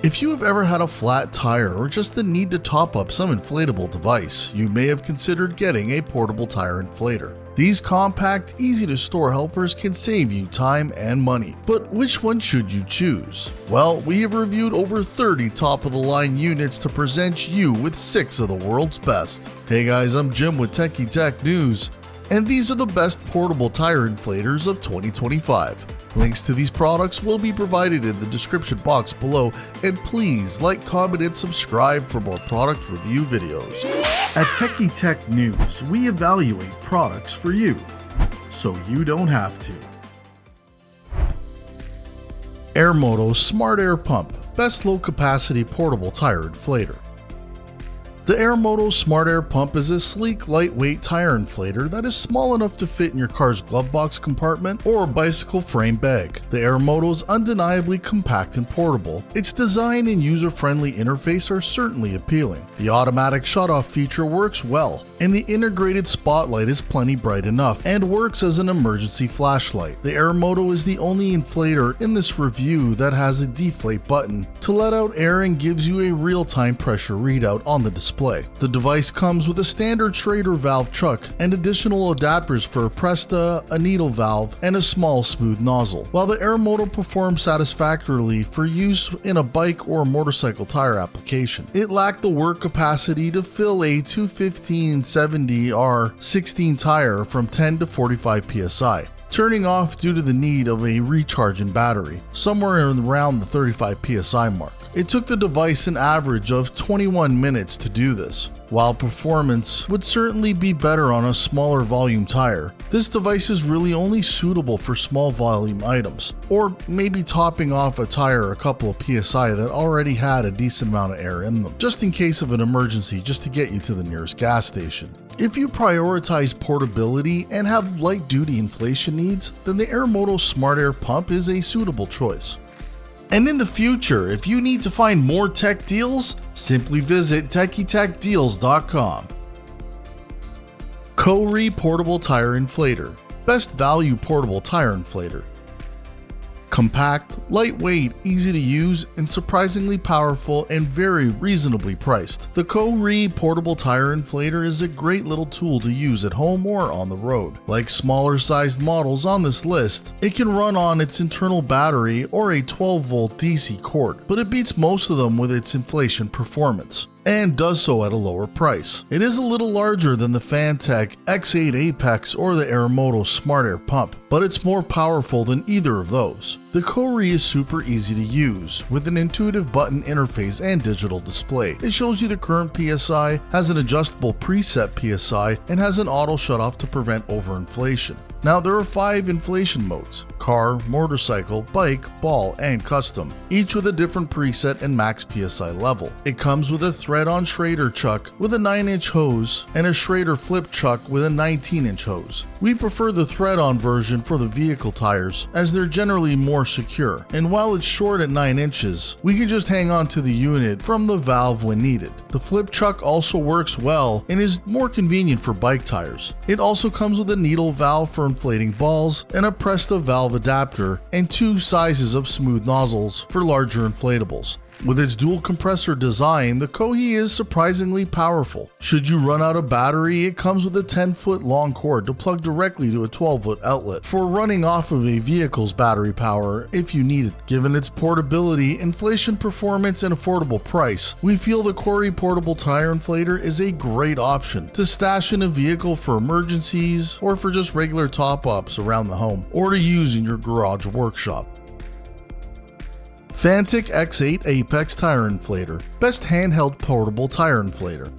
If you have ever had a flat tire or just the need to top up some inflatable device, you may have considered getting a portable tire inflator. These compact, easy-to-store helpers can save you time and money. But which one should you choose? Well, we have reviewed over 30 top-of-the-line units to present you with 6 of the world's best. Hey guys, I'm Jim with Techie Tech News, and these are the best portable tire inflators of 2025. Links to these products will be provided in the description box below, and please like, comment, and subscribe for more product review videos. At Techie Tech News, we evaluate products for you, so you don't have to. Airmoto Smart Air Pump, best low-capacity portable tire inflator. The Airmoto Smart Air Pump is a sleek, lightweight tire inflator that is small enough to fit in your car's glove box compartment or bicycle frame bag. The Airmoto is undeniably compact and portable. Its design and user-friendly interface are certainly appealing. The automatic shutoff feature works well, and the integrated spotlight is plenty bright enough and works as an emergency flashlight. The Airmoto is the only inflator in this review that has a deflate button to let out air and gives you a real-time pressure readout on the display. The device comes with a standard Schrader valve chuck and additional adapters for a Presta, a needle valve, and a small smooth nozzle. While the Airmoto performs satisfactorily for use in a bike or motorcycle tire application, it lacked the work capacity to fill a 215/70R16 tire from 10 to 45 psi. Turning off due to the need of a recharge and battery, somewhere around the 35 psi mark. It took the device an average of 21 minutes to do this. While performance would certainly be better on a smaller volume tire, this device is really only suitable for small volume items, or maybe topping off a tire a couple of psi that already had a decent amount of air in them, just in case of an emergency, just to get you to the nearest gas station. If you prioritize portability and have light-duty inflation needs, then the Airmoto Smart Air Pump is a suitable choice. And in the future, if you need to find more tech deals, simply visit TechieTechDeals.com. Cori Portable Tire Inflator, best value portable tire inflator. Compact, lightweight, easy to use, and surprisingly powerful and very reasonably priced. The Cori Portable Tire Inflator is a great little tool to use at home or on the road. Like smaller sized models on this list, it can run on its internal battery or a 12-volt DC cord, but it beats most of them with its inflation performance, and does so at a lower price. It is a little larger than the Fantech X8 Apex or the Airmoto Smart Air Pump, but it's more powerful than either of those. The Cori is super easy to use, with an intuitive button interface and digital display. It shows you the current PSI, has an adjustable preset PSI, and has an auto shutoff to prevent overinflation. Now there are 5 inflation modes: car, motorcycle, bike, ball, and custom, each with a different preset and max PSI level. It comes with a thread-on Schrader chuck with a 9-inch hose and a Schrader flip chuck with a 19-inch hose. We prefer the thread-on version for the vehicle tires as they're generally more secure, and while it's short at 9 inches, we can just hang on to the unit from the valve when needed. The flip chuck also works well and is more convenient for bike tires. It also comes with a needle valve for inflating balls and a Presta valve adapter and 2 sizes of smooth nozzles for larger inflatables. With its dual compressor design, the Cori is surprisingly powerful. Should you run out of battery, it comes with a 10-foot long cord to plug directly to a 12-volt outlet for running off of a vehicle's battery power if you need it. Given its portability, inflation performance, and affordable price, we feel the Cori Portable Tire Inflator is a great option to stash in a vehicle for emergencies or for just regular top-ups around the home, or to use in your garage or workshop. Fantech X8 Apex Tire Inflator, best handheld portable tire inflator.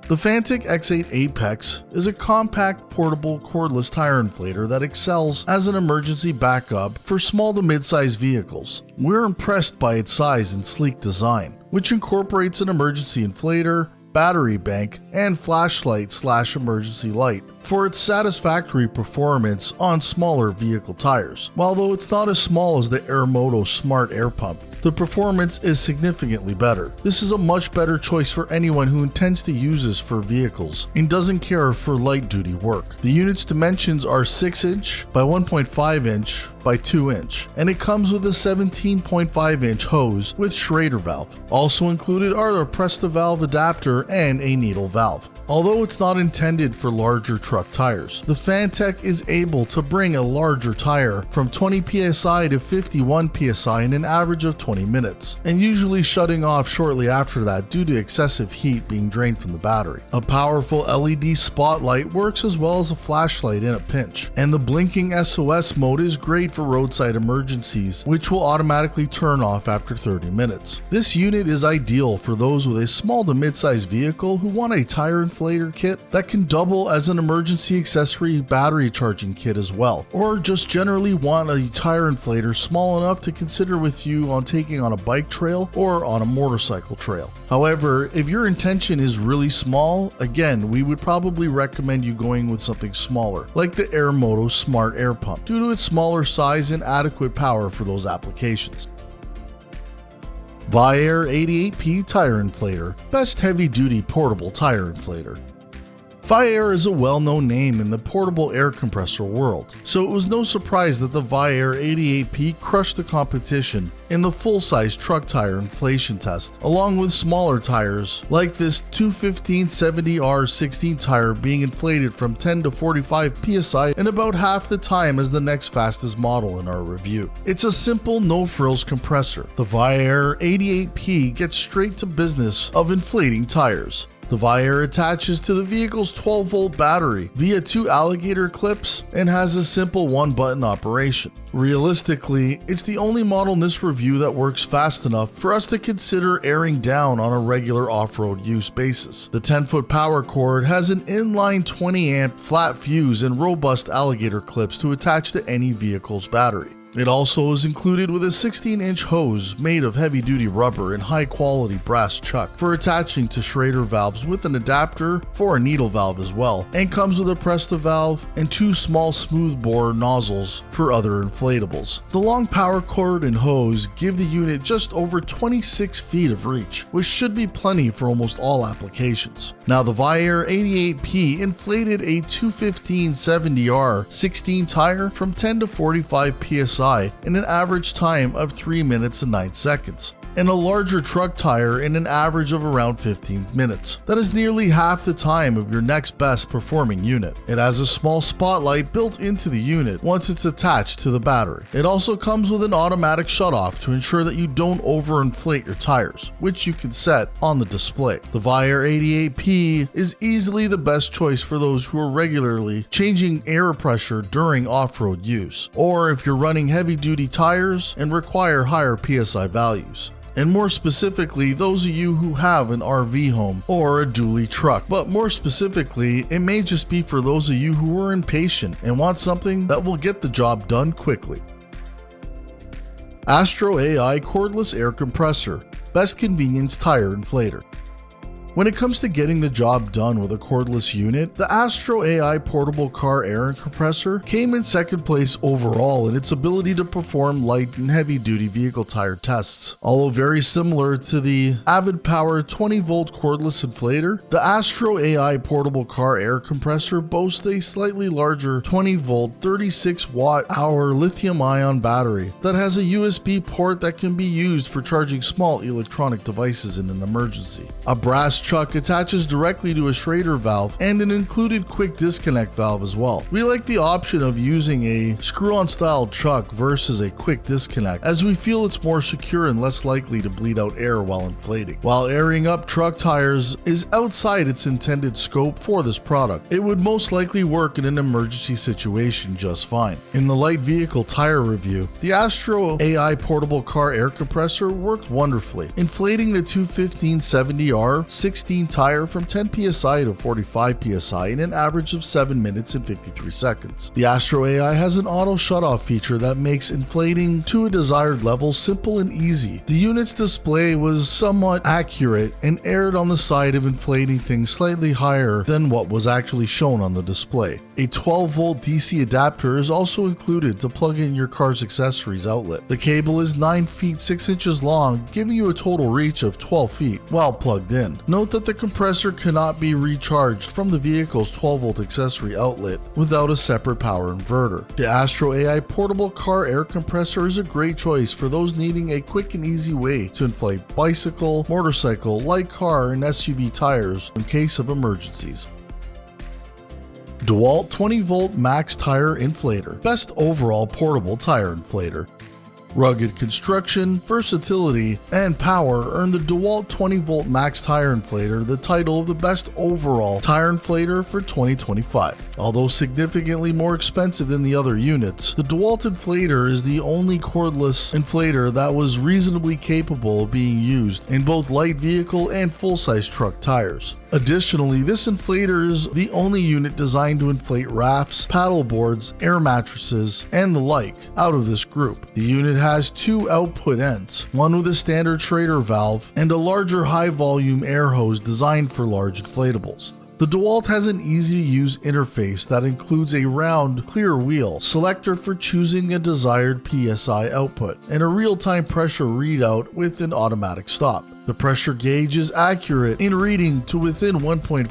The Fantech X8 Apex is a compact, portable, cordless tire inflator that excels as an emergency backup for small to mid-sized vehicles. We're impressed by its size and sleek design, which incorporates an emergency inflator, battery bank, and flashlight/emergency light for its satisfactory performance on smaller vehicle tires. Although it's not as small as the Airmoto Smart Air Pump, the performance is significantly better. This is a much better choice for anyone who intends to use this for vehicles and doesn't care for light duty work. The unit's dimensions are 6" by 1.5" by 2", and it comes with a 17.5" hose with Schrader valve. Also included are a Presta valve adapter and a needle valve. Although it's not intended for larger truck tires, the Fantech is able to bring a larger tire from 20 psi to 51 psi in an average of 20 minutes, and usually shutting off shortly after that due to excessive heat being drained from the battery. A powerful LED spotlight works as well as a flashlight in a pinch, and the blinking SOS mode is great for roadside emergencies, which will automatically turn off after 30 minutes. This unit is ideal for those with a small to mid-sized vehicle who want a tire inflator kit that can double as an emergency accessory battery charging kit as well, or just generally want a tire inflator small enough to consider with you on taking on a bike trail or on a motorcycle trail. However, if your intention is really small, again, we would probably recommend you going with something smaller, like the Airmoto Smart Air Pump, due to its smaller size and adequate power for those applications. Viair 88P Tire Inflator, best heavy-duty portable tire inflator. Viair is a well-known name in the portable air compressor world, so it was no surprise that the Viair 88P crushed the competition in the full-size truck tire inflation test, along with smaller tires like this 215/70R16 tire being inflated from 10 to 45 psi in about half the time as the next fastest model in our review. It's a simple no-frills compressor. The Viair 88P gets straight to business of inflating tires. The Viair attaches to the vehicle's 12-volt battery via 2 alligator clips and has a simple one-button operation. Realistically, it's the only model in this review that works fast enough for us to consider airing down on a regular off-road use basis. The 10-foot power cord has an inline 20-amp flat fuse and robust alligator clips to attach to any vehicle's battery. It also is included with a 16-inch hose made of heavy-duty rubber and high-quality brass chuck for attaching to Schrader valves with an adapter for a needle valve as well, and comes with a Presta valve and 2 small smoothbore nozzles for other inflatables. The long power cord and hose give the unit just over 26 feet of reach, which should be plenty for almost all applications. Now, the Viair 88P inflated a 215/70R16 tire from 10 to 45 psi in an average time of 3 minutes and 9 seconds, and a larger truck tire in an average of around 15 minutes. That is nearly half the time of your next best performing unit. It has a small spotlight built into the unit once it's attached to the battery. It also comes with an automatic shutoff to ensure that you don't overinflate your tires, which you can set on the display. The Viair 88P is easily the best choice for those who are regularly changing air pressure during off-road use, or if you're running heavy-duty tires and require higher PSI values. And more specifically, those of you who have an RV home or a dually truck. But more specifically, it may just be for those of you who are impatient and want something that will get the job done quickly. Astro AI Cordless Air Compressor, best convenience tire inflator. When it comes to getting the job done with a cordless unit, the Astro AI portable car air compressor came in second place overall in its ability to perform light and heavy duty vehicle tire tests. Although very similar to the Avid Power 20-volt cordless inflator, the Astro AI portable car air compressor boasts a slightly larger 20-volt 36-watt-hour lithium-ion battery that has a USB port that can be used for charging small electronic devices in an emergency. A brass chuck attaches directly to a Schrader valve and an included quick disconnect valve as well. We like the option of using a screw-on style chuck versus a quick disconnect, as we feel it's more secure and less likely to bleed out air while inflating. While airing up truck tires is outside its intended scope for this product, it would most likely work in an emergency situation just fine. In the light vehicle tire review, the Astro AI portable car air compressor worked wonderfully, inflating the 215/70R 16 tire from 10 psi to 45 psi in an average of 7 minutes and 53 seconds. The Astro AI has an auto shutoff feature that makes inflating to a desired level simple and easy. The unit's display was somewhat accurate and erred on the side of inflating things slightly higher than what was actually shown on the display. A 12-volt DC adapter is also included to plug in your car's accessories outlet. The cable is 9 feet 6 inches long, giving you a total reach of 12 feet while plugged in. Note that the compressor cannot be recharged from the vehicle's 12-volt accessory outlet without a separate power inverter. The Astro AI portable car air compressor is a great choice for those needing a quick and easy way to inflate bicycle, motorcycle, light car, and SUV tires in case of emergencies. DeWalt 20-volt Max Tire Inflator, best overall portable tire inflator. Rugged construction, versatility, and power earned the DeWalt 20-volt Max Tire Inflator the title of the best overall tire inflator for 2025. Although significantly more expensive than the other units, the DeWalt inflator is the only cordless inflator that was reasonably capable of being used in both light vehicle and full-size truck tires. Additionally, this inflator is the only unit designed to inflate rafts, paddle boards, air mattresses, and the like out of this group. The unit has 2 output ends, one with a standard Schrader valve and a larger high-volume air hose designed for large inflatables. The DeWalt has an easy-to-use interface that includes a round, clear wheel, selector for choosing a desired PSI output, and a real-time pressure readout with an automatic stop. The pressure gauge is accurate in reading to within 1.5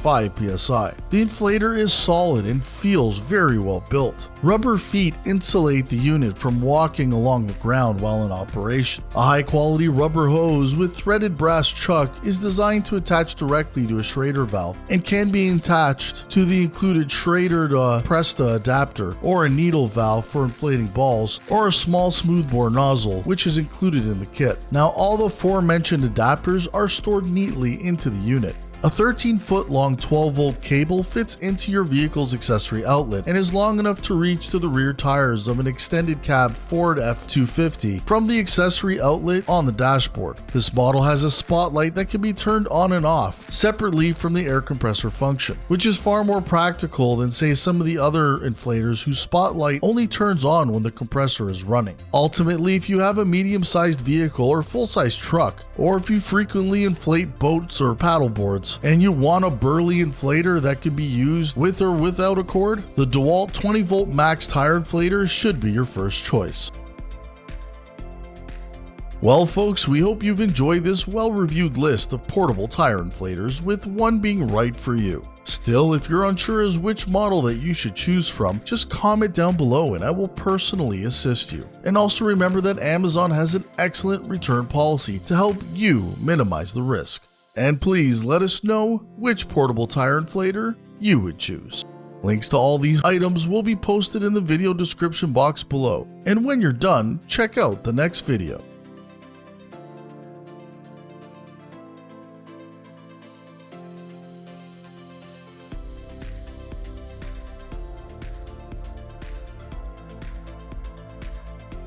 psi. The inflator is solid and feels very well built. Rubber feet insulate the unit from walking along the ground while in operation. A high-quality rubber hose with threaded brass chuck is designed to attach directly to a Schrader valve and can be attached to the included Schrader to Presta adapter or a needle valve for inflating balls or a small smoothbore nozzle which is included in the kit. Now all the aforementioned adapters are stored neatly into the unit. A 13-foot long 12-volt cable fits into your vehicle's accessory outlet and is long enough to reach to the rear tires of an extended cab Ford F-250 from the accessory outlet on the dashboard. This model has a spotlight that can be turned on and off separately from the air compressor function, which is far more practical than say some of the other inflators whose spotlight only turns on when the compressor is running. Ultimately, if you have a medium-sized vehicle or full-size truck, or if you frequently inflate boats or paddle boards, and you want a burly inflator that can be used with or without a cord, the DeWalt 20-volt Max Tire Inflator should be your first choice. Well folks, we hope you've enjoyed this well-reviewed list of portable tire inflators, with one being right for you. Still, if you're unsure as which model that you should choose from, just comment down below and I will personally assist you. And also remember that Amazon has an excellent return policy to help you minimize the risk. And please let us know which portable tire inflator you would choose. Links to all these items will be posted in the video description box below. And when you're done, check out the next video.